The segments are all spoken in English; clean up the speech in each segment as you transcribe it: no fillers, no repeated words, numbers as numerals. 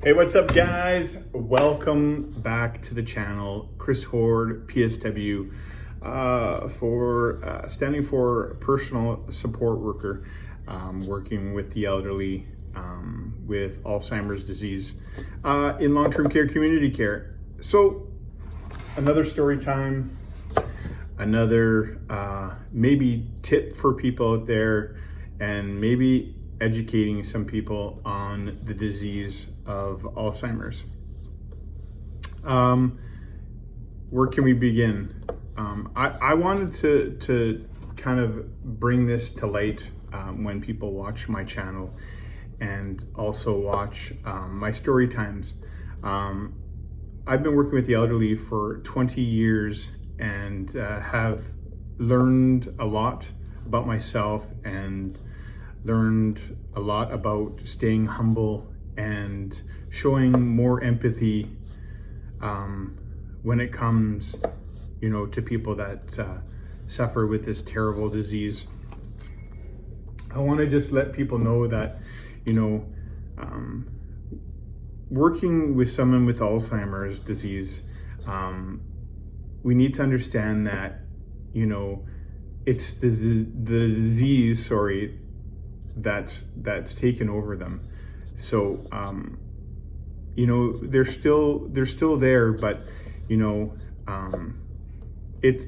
Hey, what's up, guys? Welcome back to the channel. Chris Horde, PSW, standing for personal support worker, working with the elderly with Alzheimer's disease in long-term care, community care. So, another story time, another maybe tip for people out there, and maybe educating some people on the disease of Alzheimer's. Where can we begin? I wanted to kind of bring this to light when people watch my channel and also watch my story times. I've been working with the elderly for 20 years and have learned a lot about myself and learned a lot about staying humble and showing more empathy when it comes, to people that suffer with this terrible disease. I want to just let people know that, working with someone with Alzheimer's disease, we need to understand that, it's the disease, that's taken over them. So they're still there, but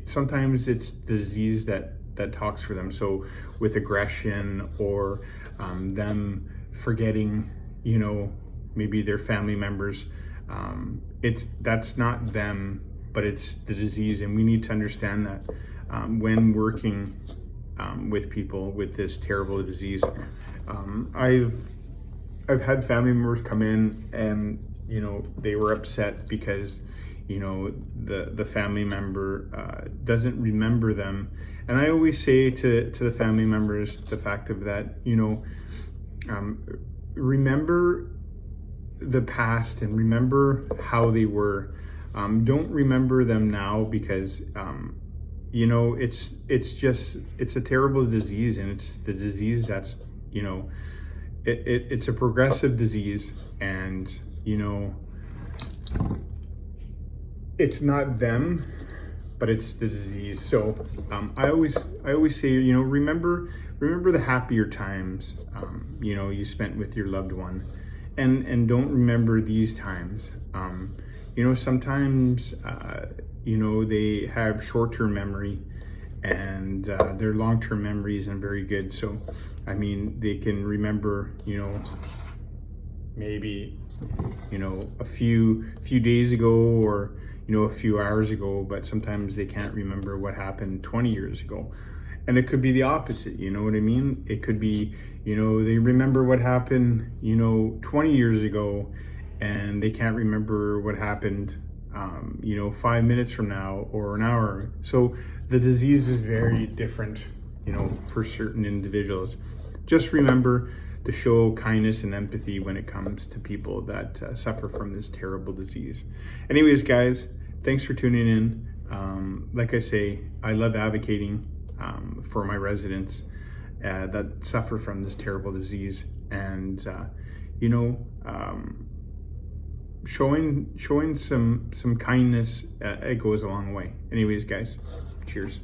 sometimes it's the disease that talks for them. So with aggression or them forgetting maybe their family members, that's not them, but it's the disease. And we need to understand that when working with people with this terrible disease. I've had family members come in and they were upset because the family member doesn't remember them. And I always say to the family members the fact of that, remember the past and remember how they were. Don't remember them now because it's a terrible disease, and it's the disease that's, it's a progressive disease, and, it's not them, but it's the disease. So I always say, remember the happier times, you spent with your loved one, and don't remember these times. Sometimes, they have short-term memory, and their long-term memory isn't very good. So, they can remember, maybe, a few days ago or, a few hours ago, but sometimes they can't remember what happened 20 years ago. And it could be the opposite, you know what I mean? It could be, they remember what happened, 20 years ago, and they can't remember what happened 5 minutes from now or an hour. So the disease is very different, for certain individuals. Just remember to show kindness and empathy when it comes to people that suffer from this terrible disease. Anyways, guys, thanks for tuning in. Like I say, I love advocating for my residents that suffer from this terrible disease, and showing some kindness, it goes a long way. Anyways, guys, cheers.